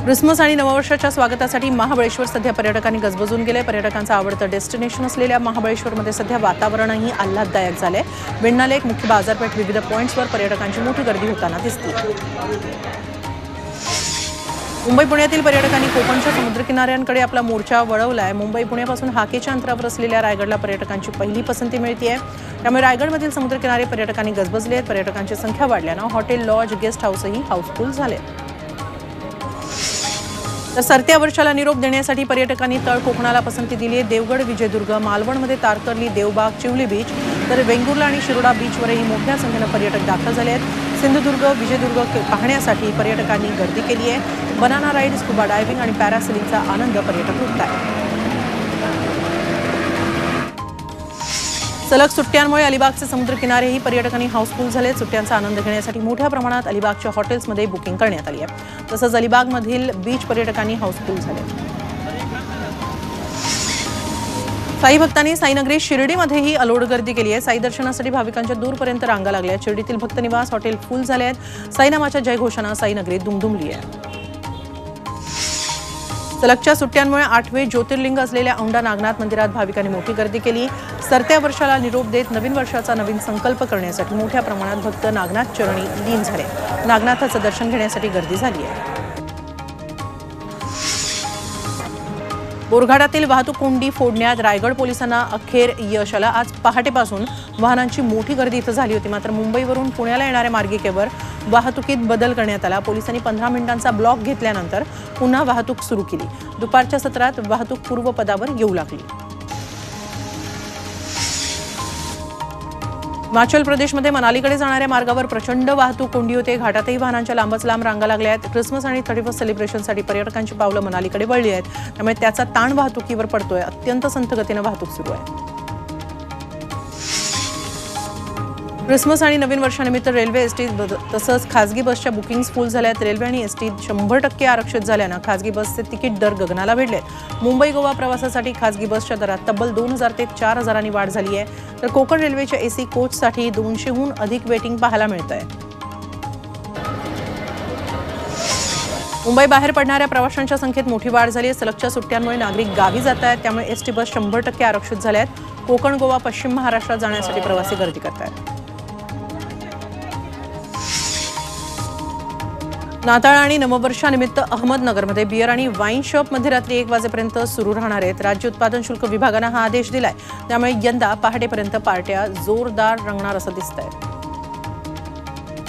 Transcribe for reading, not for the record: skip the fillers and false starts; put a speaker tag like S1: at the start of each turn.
S1: Christmas आणि नववर्षाच्या स्वागतासाठी महाबळेश्वर सध्या पर्यटकांनी गजबजून गेले। पर्यटकांचं आवडतं डेस्टिनेशन असलेल्या महाबळेश्वरमध्ये सध्या वातावरणही आल्हाददायक झाले। विण्णालेक मुख्य बाजारपेठ विविध पॉइंट्सवर पर्यटकांची मोठी गर्दी होताना दिसते। मुंबई पुण्यातील पर्यटकांनी कोकणच्या समुद्रकिनाऱ्यांकडे आपला मोर्चा वळवलाय। मुंबई पुण्यापासून हाकेच्या अंतरावर असलेल्या रायगडला पर्यटकांची पहिली पसंती मिळतेय। त्यामुळे रायगडमधील समुद्रकिनारे पर्यटकांनी गजबजले आहेत। पर्यटकांची संख्या वाढल्याने हॉटेल, लॉज, गेस्ट हाऊसही हाऊसफुल झाले। तर सरत्या वर्षाला निरोप देण्यासाठी पर्यटकांनी तळ कोकणाला पसंती दिली आहे। देवगड, विजयदुर्ग, मालवणमध्ये तारकर्ली, देवबाग, चिवली बीच, तर वेंगुर्ला आणि शिरोडा बीचवरही मोठ्या संख्येने पर्यटक दाखल झाले आहेत। सिंधुदुर्ग, विजयदुर्ग पाहण्यासाठी पर्यटकांनी गर्दी केली आहे। बनाना राईड, स्कुबा डायव्हिंग आणि पॅरासेलिंगचा आनंद पर्यटक लुटतात। सलग सुट्ट्यांमुळे अलिबागचे समुद्रकिनारेही पर्यटकांनी हाऊसफुल झाले। सुट्ट्यांचा आनंद घेण्यासाठी मोठ्या प्रमाणात अलिबागच्या हॉटेल्समध्ये बुकिंग करण्यात आली आहे। तसंच अलिबागमधील बीच पर्यटकांनी हाऊसफुल झाले। साई भक्तांनी साईनगरी शिर्डीमध्येही अलोट गर्दी केली आहे। साई दर्शनासाठी भाविकांच्या दूरपर्यंत रांगा लागल्या। शिर्डीतील भक्तनिवास हॉटेल फुल झाले आहेत। साई नामाच्या जयघोषानं साईनगरी दुमदुमली आहे। सलगच्या सुट्ट्यांमुळे 8वे ज्योतिर्लिंग असलेल्या औंढा नागनाथ मंदिरात भाविकांनी मोठी गर्दी केली। सरत्या वर्षाला निरोप देत नवीन वर्षाचा नवीन संकल्प करण्यासाठी मोठ्या प्रमाणात भक्त नागनाथ चरणी लीन झाले। नागनाथाचं दर्शन घेण्यासाठी गर्दी झाली आहे। बोरघाटातील वाहतूक कोंडी फोडण्यात रायगड पोलिसांना अखेर यश आलं। आज पहाटेपासून वाहनांची मोठी गर्दी इथं झाली होती। मात्र मुंबईवरून पुण्याला येणाऱ्या मार्गिकेवर वाहतुकीत बदल करण्यात आला। पोलिसांनी 15 मिनिटांचा ब्लॉक घेतल्यानंतर पुन्हा वाहतूक सुरू केली। दुपारच्या सत्रात वाहतूक पूर्वपदावर येऊ लागली। हिमाचल प्रदेशमध्ये मनालीकडे जाणाऱ्या मार्गावर प्रचंड वाहतूक कोंडी होते। घाटातही वाहनांच्या लांबच लांब रांगा लागल्या आहेत। क्रिसमस आणि 31st सेलिब्रेशनसाठी पर्यटकांची पावलं मनालीकडे वळली आहेत। त्यामुळे त्याचा ताण वाहतुकीवर पडतोय। अत्यंत संथ गतीने वाहतूक सुरू आहे। क्रिसमस आणि नवीन वर्षानिमित्त रेल्वे, एसटी तसंच खासगी बसच्या बुकिंग्स फुल झाल्या आहेत। रेल्वे आणि एसटी 100% आरक्षित झाल्यानं खासगी बसचे तिकीट दर गगनाला भिडले। मुंबई गोवा प्रवासासाठी खासगी बसच्या दरात तब्बल 2000 ते 4000 वाढ झाली आहे। तर कोकण रेल्वेच्या एसी कोचसाठी 200हून अधिक वेटिंग पाहायला मिळतंय। मुंबई बाहेर पडणाऱ्या प्रवाशांच्या संख्येत मोठी वाढ झाली आहे। सलगच्या सुट्ट्यांमुळे नागरिक गावी जात आहेत। त्यामुळे एसटी बस 100% आरक्षित झाल्या आहेत। कोकण, गोवा, पश्चिम महाराष्ट्रात जाण्यासाठी प्रवासी गर्दी करत आहेत। नाताळ आणि नववर्षानिमित्त अहमदनगरमध्ये बियर आणि वाईन शॉप मध्यरात्री 1 वाजेपर्यंत सुरू राहणार आहेत। राज्य उत्पादन शुल्क विभागानं हा आदेश दिलाय। त्यामुळे यंदा पहाटेपर्यंत पार्ट्या जोरदार रंगणार असं दिसतंय।